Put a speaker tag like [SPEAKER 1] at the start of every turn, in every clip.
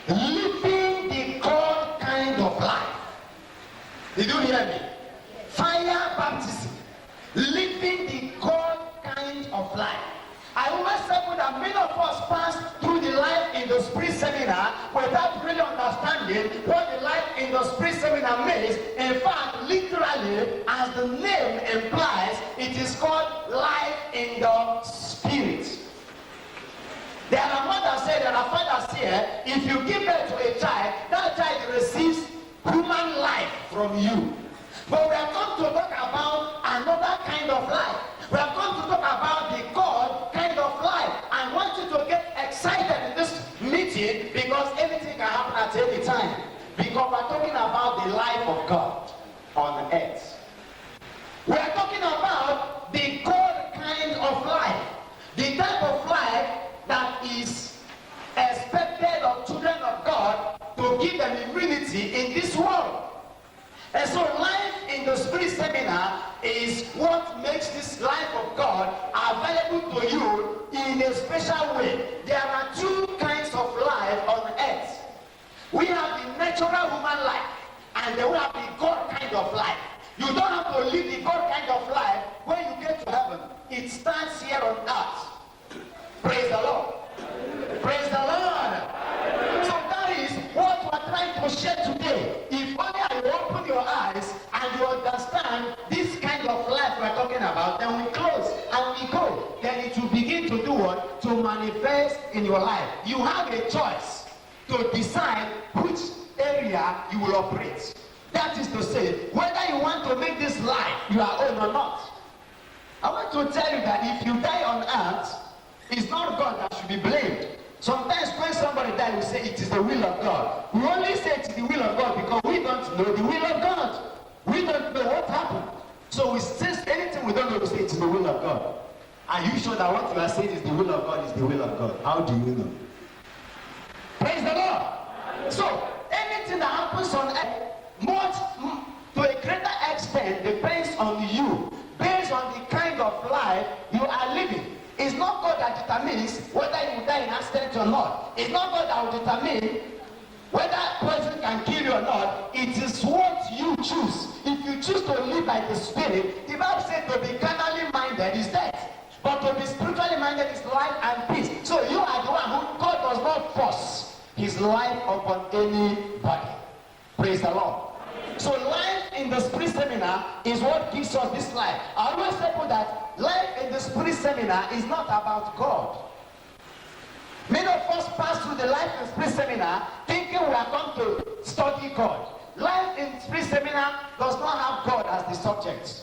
[SPEAKER 1] Living the God kind of life. Did you hear me? Fire baptism. Living the God kind of life. I always say that many of us pass through the life in the spirit seminar without really understanding what the life in the spirit seminar means. In fact, literally, as the name implies, it is called life in the spirit. There are mothers here, there are fathers here. If you give birth to a child, that child receives human life from you. But we are going to talk about another kind of life. We are going to talk about the God kind of life. I want you to get excited in this meeting because anything can happen at any time. Because we are talking about the life of God on earth. We are talking about the God kind of life. The type of life that is expected of children of God to give them immunity in this world. And so life in the spirit seminar is what makes this life of God available to you in a special way. There are two kinds of life on earth. We have the natural human life, and then we have the God kind of life. You don't have to live the God kind of life when you get to heaven. It starts here on earth. Praise the Lord. Praise the Lord. So that is what we're trying to share today. If only you open your eyes and you understand this kind of life we're talking about, then we close and we go. Then it will begin to do what? To manifest in your life. You have a choice to decide which area you will operate. That is to say, whether you want to make this life your own or not. I want to tell you that if you die on earth, it's not God that should be blamed. Sometimes when somebody dies, we say it is the will of God. We only say it is the will of God because we don't know the will of God. We don't know what happened. So we say anything we don't know, we say it is the will of God. Are you sure that what you are saying is the will of God is the will of God? How do you know? Praise the Lord. So anything that happens on earth, much to a greater extent, depends on you, based on the kind of life you are living. It's not God that determines whether you die in accident or not. It's not God that will determine whether poison can kill you or not. It is what you choose. If you choose to live by the Spirit, the Bible says to be carnally minded is death, but to be spiritually minded is life and peace. So you are the one who God does not force his life upon anybody. Praise the Lord. So life in the spirit seminar is what gives us this life. I always say that life in the spirit seminar is not about God. Many of us pass through the life in spirit seminar thinking we are going to study God. Life in spirit seminar does not have God as the subject.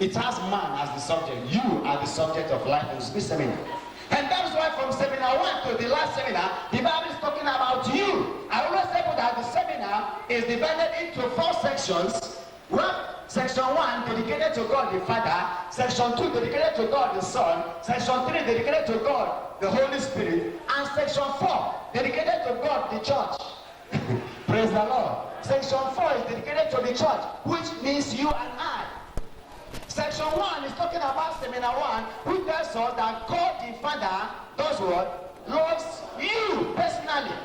[SPEAKER 1] It has man as the subject. You are the subject of life in spirit seminar. And that's why from seminar 1 to the last seminar, the Bible is talking about you. I always say that the seminar is divided into 4 sections. Section 1 dedicated to God the Father, Section 2 dedicated to God the Son, Section 3 dedicated to God the Holy Spirit, and Section 4 dedicated to God the Church. Praise the Lord. Section 4 is dedicated to the church, which means you and I. Section 1 is talking about seminar 1, which tells us that God the Father does what? Loves you personally.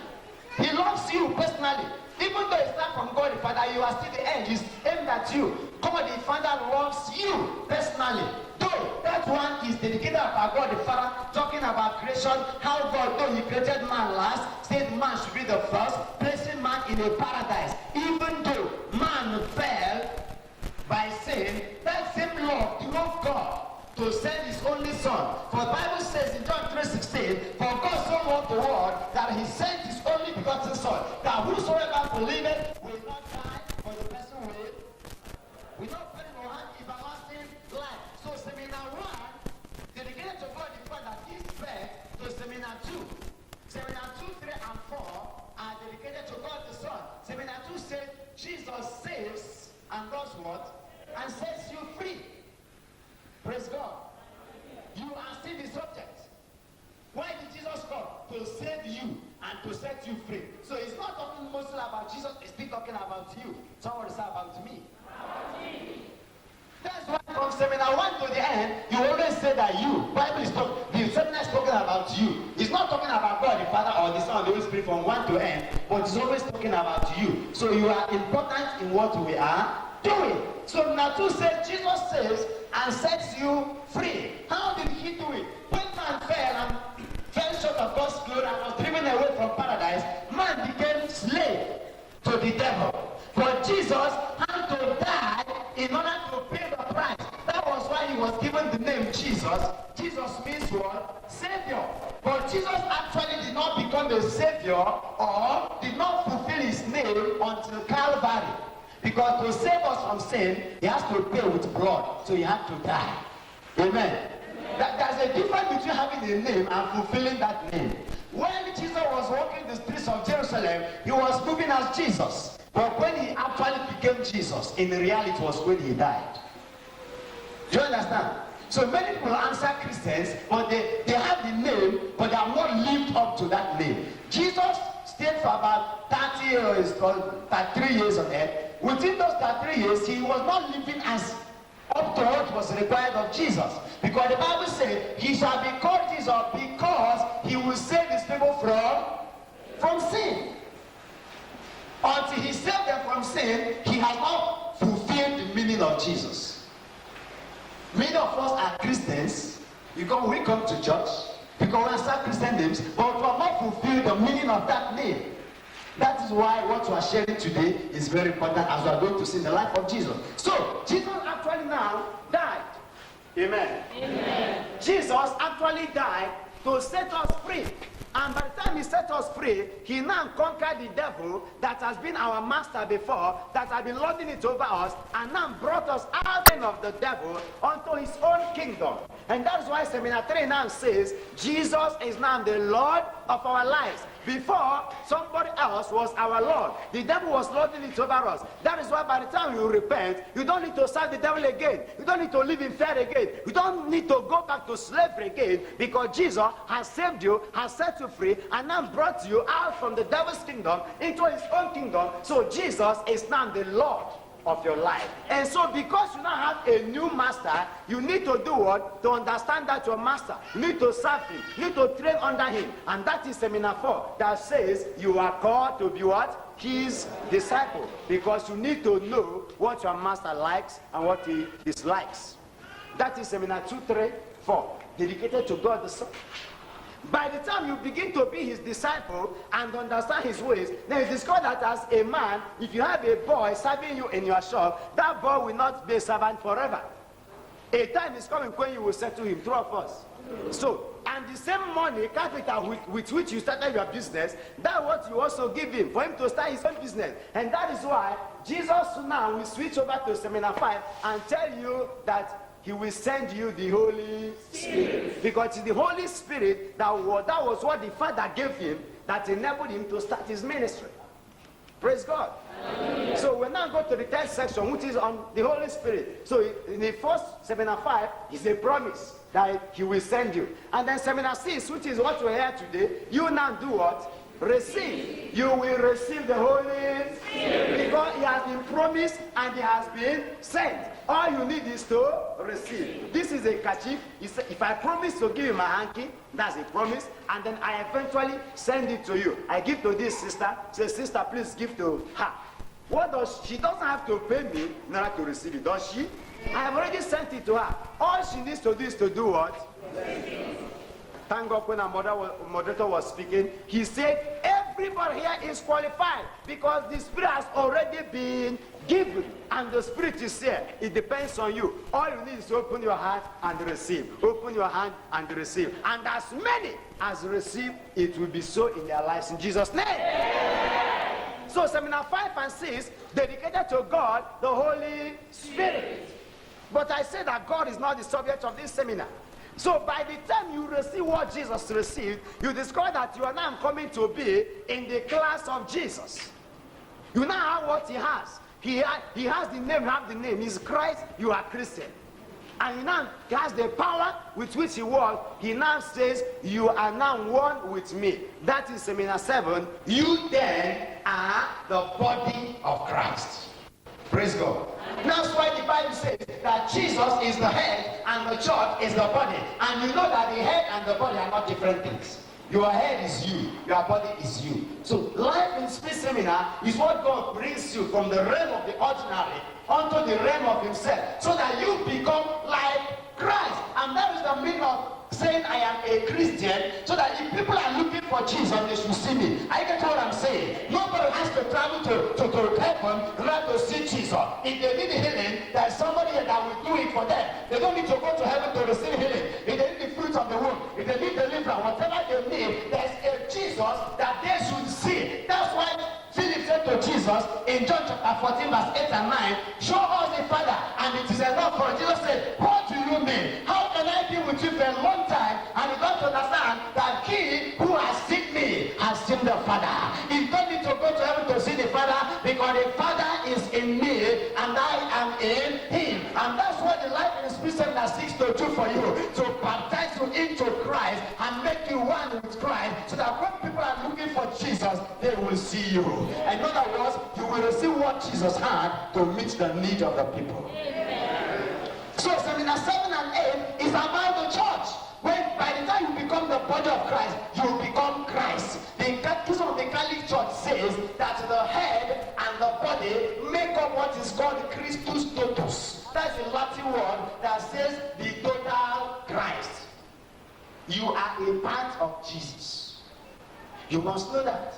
[SPEAKER 1] He loves you personally. Even though it's not from God the Father, you are still the end. He's aimed at you. God the Father loves you personally. Though that one is dedicated about God the Father, talking about creation, how God, though he created man last, said man should be the first, placing man in a paradise. Even though man fell by sin, that same love drove God to send his only son. For the Bible says in John 3:16, for God so loved the world that he sent his only begotten son, that whosoever believeth will not die, but the person will not perish nor have everlasting life. So seminar 1, dedicated to God the Father, gives birth to seminar 2. Seminar 2, 3, and 4 are dedicated to God the Son. Seminar 2 says Jesus saves and does what? And sets you free. Praise God. You are still the subject. Why did Jesus come? To save you and to set you free. So it's not talking mostly about Jesus, it's still talking about you. Somebody say about me. About me. That's why from seminar 1 to the end, you always say that you. Bible is talking. The seminar is talking about you. It's not talking about God the Father or the Son or the Holy Spirit from one to end, but it's always talking about you. So you are important in what we are doing. So number 2 says, Jesus saves and sets you free. How did he do it? When man fell short of God's glory and was driven away from paradise, man became slave to the devil. But Jesus had to die in order to pay the price. That was why he was given the name Jesus. Jesus means what? Savior. But Jesus actually did not become a savior or did not fulfill his name until Calvary. Because to save us from sin, he has to pay with blood. So he had to die. Amen. There's a difference between having a name and fulfilling that name. When Jesus was walking the streets of Jerusalem, he was moving as Jesus. But when he actually became Jesus, in reality it was when he died. Do you understand? So many people answer Christians, but they have the name, but they have not lived up to that name. Jesus stayed for about 30 years or 33 years on earth. Within those 33 years, he was not living as up to what was required of Jesus. Because the Bible says, he shall be called Jesus because he will save his people from sin. Until he saved them from sin, he has not fulfilled the meaning of Jesus. Many of us are Christians because we come to church, because we answer Christian names, but we have not fulfilled the meaning of that name. That is why what we are sharing today is very important as we are going to see in the life of Jesus. So, Jesus actually now died. Amen. Amen. Jesus actually died to set us free. And by the time he set us free, he now conquered the devil that has been our master before, that has been lording it over us, and now brought us out of the devil unto his own kingdom. And that is why Seminar 3 now says, Jesus is now the Lord of our lives. Before, somebody else was our Lord. The devil was lording it over us. That is why by the time you repent, you don't need to serve the devil again. You don't need to live in fear again. You don't need to go back to slavery again, because Jesus has saved you, has set you free, and now brought you out from the devil's kingdom into his own kingdom. So Jesus is now the Lord of your life. And so because you now have a new master, you need to do what? To understand that your master. You need to serve him. You need to train under him. And that is Seminar 4 that says you are called to be what? His disciple. Because you need to know what your master likes and what he dislikes. That is Seminar 2, 3, 4. Dedicated to God the Son. By the time you begin to be his disciple and understand his ways, then you discover that as a man, if you have a boy serving you in your shop, that boy will not be a servant forever. A time is coming when you will settle him, two of us. So, and the same money, capital with which you started your business, that's what you also give him, for him to start his own business. And that is why Jesus now will switch over to Seminar 5 and tell you that he will send you the Holy Spirit. Because it's the Holy Spirit that was what the Father gave him that enabled him to start his ministry. Praise God. Hallelujah. So we now go to the third section, which is on the Holy Spirit. So in the first Seminar 5 is a promise that he will send you. And then Seminar 6, which is what we're here today, you now do what? Receive. You will receive the Holy Spirit. Because he has been promised and he has been sent. All you need is to receive. This is a kerchief. If I promise to give you my hanky, that's a promise. And then I eventually send it to you. I give to this sister. Say, sister, please give to her. She doesn't have to pay me in order to receive it, does she? I have already sent it to her. All she needs to do is to do what? Thank God when our moderator was speaking, he said, everybody here is qualified because the Spirit has already been given. And the Spirit is here. It depends on you. All you need is to open your heart and receive. Open your hand and receive. And as many as receive, it will be so in their lives. In Jesus' name. Yeah. So Seminar 5 and 6, dedicated to God, the Holy Spirit. But I say that God is not the subject of this seminar. So by the time you receive what Jesus received, you discover that you are now coming to be in the class of Jesus. You now have what he has. He has the name, you have the name. He's Christ, you are Christian. And he now has the power with which he was. He now says, you are now one with me. That is Seminar 7. You then are the body of Christ. Praise God. That's why the Bible says that Jesus is the head and the church is the body. And you know that the head and the body are not different things. Your head is you, your body is you. So life in Spirit Seminar is what God brings you from the realm of the ordinary onto the realm of himself, so that you become like Christ. And that is the meaning of saying I am a Christian, so that if people are looking for Jesus, they should see me. I get what I'm saying. Nobody has to travel to heaven rather to see Jesus. If they need healing, there's somebody that will do it for them. They don't need to go to heaven to receive healing. If they need the fruit of the womb, if they need deliverance, whatever they need, there's a Jesus that they should see. That's why Philip said to Jesus in John chapter 14 verse 8 and 9, show us the Father and it is enough for us. Jesus said, what do you mean? How can I be with you for a long time and you don't understand that he who has seen me has seen the Father? You don't need to go to heaven to see the Father, because the Father is in me and I am in him. And that's what the life in the Spirit Seminar seeks to do for you, to baptize you into Christ and make you one with Christ, so that when people are looking for Jesus, they will see you. In other words, you will receive what Jesus had to meet the need of the people. Amen. So Seminar 7 and 8 is about the church. When by the time you become the body of Christ, you become Christ. The Catechism of the Catholic Church says that the head and the body make up what is called Christus totus. That's a Latin word that says the total Christ. You are a part of Jesus. You must know that.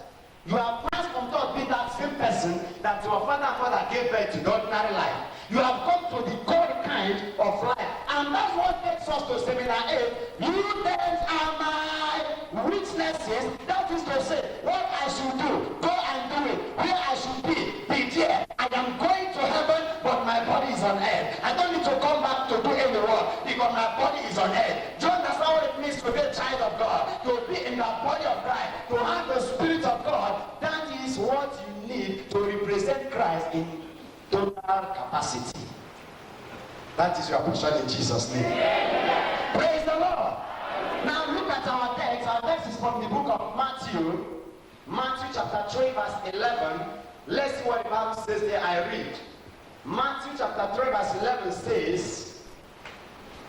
[SPEAKER 1] You have passed from God being that same person that your father and mother gave birth to the ordinary life. You have come to the God kind of life. And that's what takes us to Seminar 8. You then are my witnesses. That is to say, what I should do, go and do it. Where I should be there. I am going to heaven, but my body is on earth. I don't need to come back to do any work, because my body is on earth. Do you understand what it means to be a child of God? To be in the body of Christ, to have the Spirit of God. That is what you need to represent Christ in total capacity. That is your portion in Jesus' name. Yeah. Praise the Lord. Now look at our text. Our text is from the book of Matthew. Matthew chapter 3 verse 11. Let's see what the Bible says there. I read. Matthew chapter 3 verse 11 says,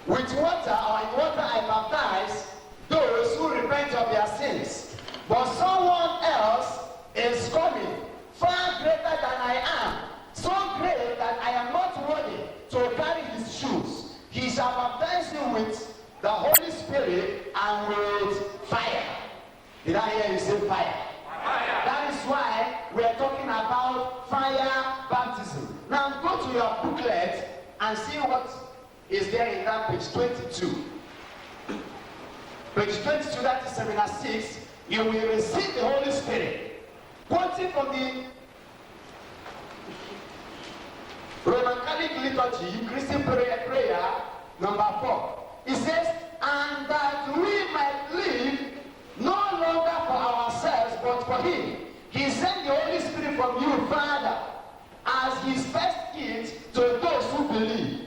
[SPEAKER 1] with water or in water I baptize those who repent of their sins. But someone else is coming, far greater than I am, so great that I am not worthy to carry his shoes. He shall baptize you with the Holy Spirit and with fire. Did I hear you say fire? Fire. That is why we are talking about fire baptism. Now go to your booklet and see what is there in that page 22. Page 22, that is Seminar 6. You will receive the Holy Spirit. Quoting from the Roman Catholic liturgy, Christian prayer number 4. It says, and that we might live no longer for ourselves, but for him. He sent the Holy Spirit from you, Father, as his first gift to those who believe,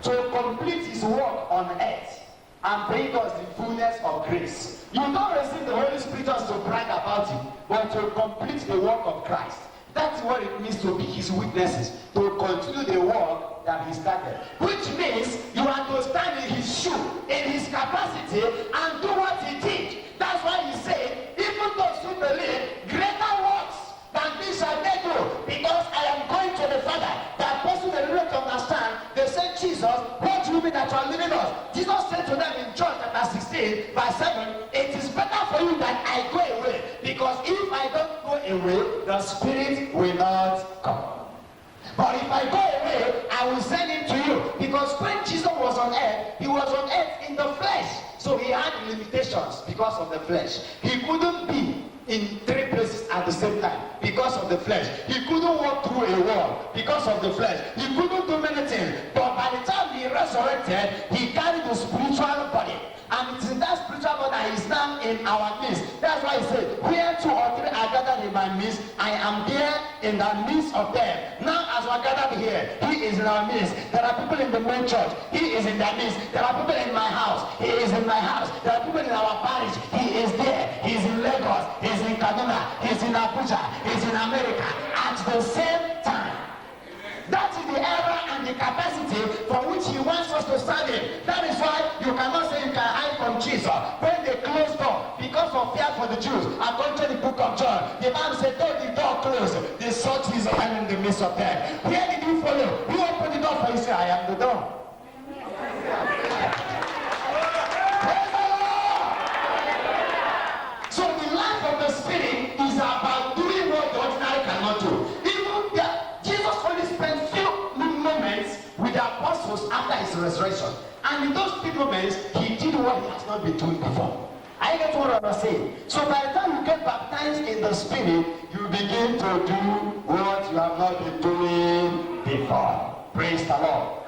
[SPEAKER 1] to complete his work on earth and bring us the fullness of grace. You don't receive the Holy Spirit just to brag about him, but to complete the work of Christ. That's what it means to be his witnesses, to continue the work that he started. Which means you are to stand in his shoe, in his capacity, and do what he did. That's why he said, even those who believe, greater works than this shall they do, because I am going to the Father. That person they don't understand, they said, Jesus, what do you mean that you are leaving us? Jesus said to them in John chapter 16, verse 7, it is better for you that I go away, because if I don't go away, the Spirit will not come. But if I go away, I will send him to you. Because when Jesus was on earth, he was on earth in the flesh. So he had limitations because of the flesh. He couldn't be in 3 places at the same time because of the flesh. He couldn't walk through a wall because of the flesh. He couldn't do many things. But by the time he resurrected, he carried the spiritual body. And it's in that spiritual body that is now in our midst. That's why he said, where 2 or 3 are gathered in my midst, I am there in the midst of them. Now as we're gathered here, he is in our midst. There are people in the main church, he is in their midst. There are people in my house, he is in my house. There are people in our parish, he is there. He's in Lagos, he's in Kaduna, he's in Abuja, he's in America at the same time. That is the era the capacity for which he wants us to serve him. That is why you cannot say you can hide from Jesus. When they closed door because of fear for the Jews, according to the book of John, the Bible said, though the door closed, they saw Jesus in the midst of them. Where did you follow? Who opened the door for you? Say, I am the door. So the life of the Spirit is about doing what the ordinary cannot do. Even Jesus only spent few moments with the apostles after his resurrection. And in those few moments, he did what he has not been doing before. I get what I'm saying. So by the time you get baptized in the Spirit, you begin to do what you have not been doing before. Praise the Lord.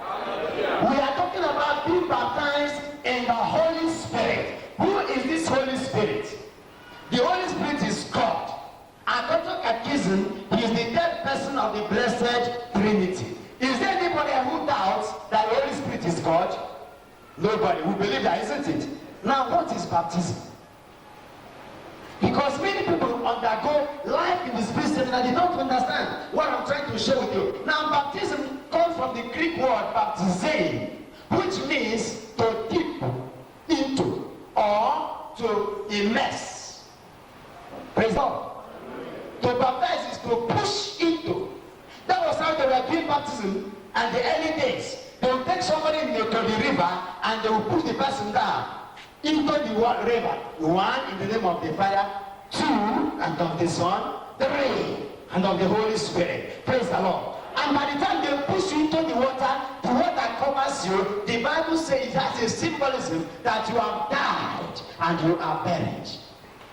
[SPEAKER 1] We are talking about being baptized in the Holy Spirit. Who is this Holy Spirit? The Holy Spirit is God. According to Catechism, he is the third person of the Blessed Trinity. Is there anybody who doubts that the Holy Spirit is God? Nobody. We believe that, isn't it? Now, what is baptism? Because many people undergo life in the Spirit and they don't understand what I'm trying to share with you. Now, baptism comes from the Greek word baptizein, which means to dip into or to immerse. Praise God. To baptize is to push into. That was how they were doing baptism in the early days. They would take somebody to the river and they would push the person down into the river. One, in the name of the Father. Two, and of the Son. Three, and of the Holy Spirit. Praise the Lord. And by the time they push you into the water covers you. The Bible says it has a symbolism that you have died and you are buried.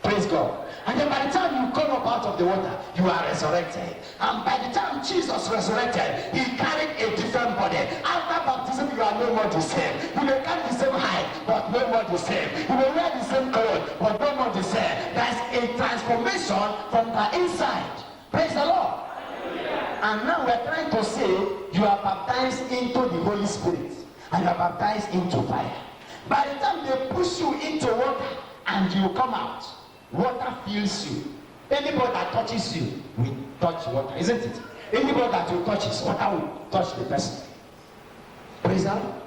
[SPEAKER 1] Praise God. And then by the time you come up out of the water, you are resurrected. And by the time Jesus resurrected, he carried a different body. After baptism, you are no more the same. You may carry the same height, but no more the same. You may wear the same clothes, but no more the same. There's a transformation from the inside. Praise the Lord. And now we're trying to say you are baptized into the Holy Spirit and you are baptized into fire. By the time they push you into water and you come out, water fills you. Anybody that touches you will touch water, isn't it? Anybody that you touches, water will touch the person. Praise God.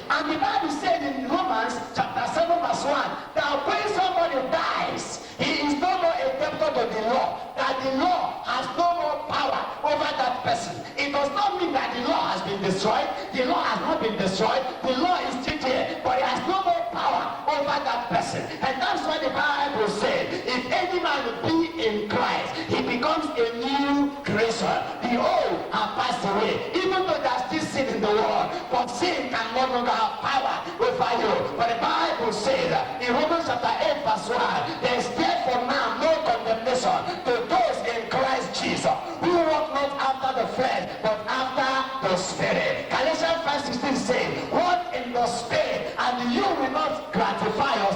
[SPEAKER 1] And the Bible said in Romans chapter 7 verse 1 that when somebody dies, he is no more a debtor to the law, that the law has no more power over that person. It does not mean that the law has been destroyed. The law has not been destroyed. The law is still there, but it has no more power over that person. And that's why the Bible said, if any man be in Christ, he becomes a new creation. The old have passed away. Even though there's still sin in the world, but sin can no longer have power over you. But the Bible says in Romans chapter 8 verse 1, there is therefore now no condemnation to those in Christ Jesus, who walk not after the flesh, but after the Spirit. Galatians 5:16 says, walk in the Spirit, and you will not gratify or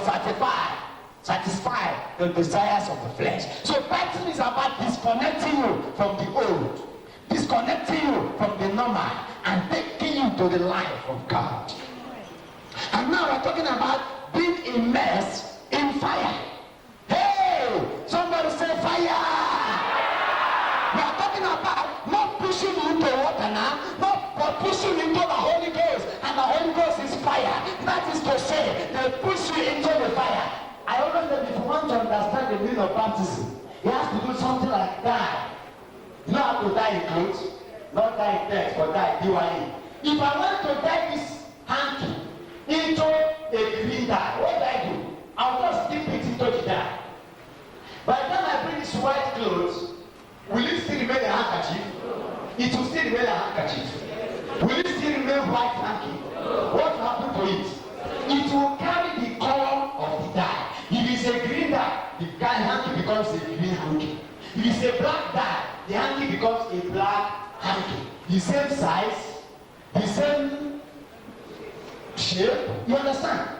[SPEAKER 1] satisfy the desires of the flesh. So baptism is about disconnecting you from the old, disconnecting you from the normal, and taking you to the life of God. And now we're talking about being immersed in fire. Hey, somebody say fire. We are talking about not pushing you into water now, but pushing you into the Holy Ghost, and the Holy Ghost is fire. That is to say, they push you into the fire. I always said, if you want to understand the meaning of baptism, you have to do something like die. You don't have to die in clothes, not die in death, but die DYE. If I want to die this hanky into a green dye, what do I do? I'll just dip it into the dye. By the time I bring this white clothes, will it still remain a handkerchief? It will still remain a handkerchief. Will it still remain white hanky? What will happen to it? It will carry the color of the dye. If it's a green dye, the hanky becomes a green hanky. If it's a black dye, the hanky becomes a black hanky. The same size, the same shape. You understand?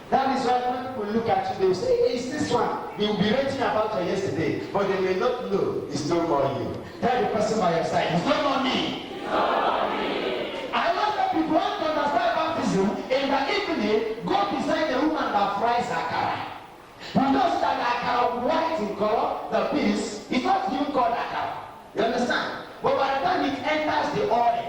[SPEAKER 1] That is why when people look at you, they will say, hey, it's this one. They will be writing about it yesterday, but they may not know it's no more you. Tell the person by your side, it's no more me. It's no more me. I want that people want to understand baptism. In the evening, go beside the woman that fries akara. You know that akara white in color, the piece, it's not even called akara. You understand? But by the time it enters the oil,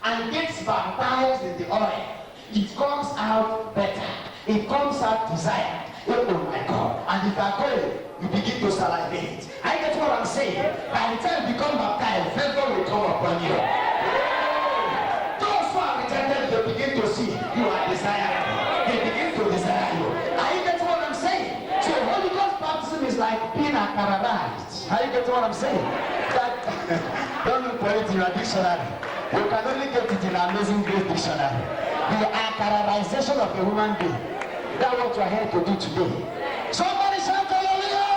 [SPEAKER 1] and gets baptized in the oil, it comes out better. It comes out desired. Oh my God. And if you are going, you begin to salivate. I get what I'm saying. By the time you become baptized, favor will come upon you. Those who are rejected, they begin to see you are desired. They begin to desire you. I get what I'm saying. So Holy Ghost baptism is like being accarized. I get what I'm saying. That don't look for it in your dictionary. You can only get it in Amazing Grace dictionary. The accarization of a human being. That's what you are here to do today. Somebody shout hallelujah!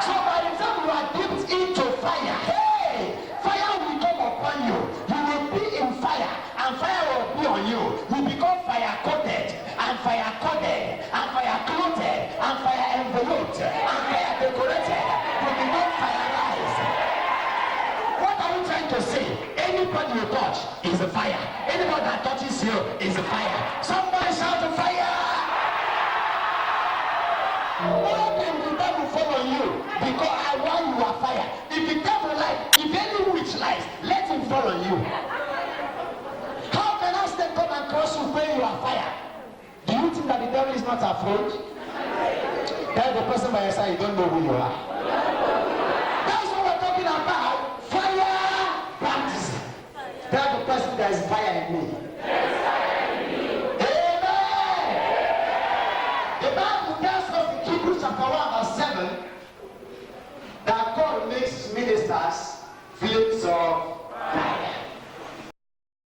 [SPEAKER 1] So by the time you are dipped into fire, hey, fire will come upon you. You will be in fire, and fire will be on you. You become fire coated, and fire coded, and fire clothed, and fire enveloped, and fire decorated. You become fireized. What are we trying to say? Anybody you touch is a fire. Anybody that touches you is a fire. Somebody shout a fire. Why can the devil follow you? Because I want you are fire. If the devil lies, if any witch lies, let him follow you. How can I still come and cross you when you are fire? Do you think that the devil is not afraid? Tell the person by your side, you don't know who you are. That's what we're talking about. Fire baptism. Tell the person there is fire in me. Chapter 1 verse 7 that God makes ministers flames of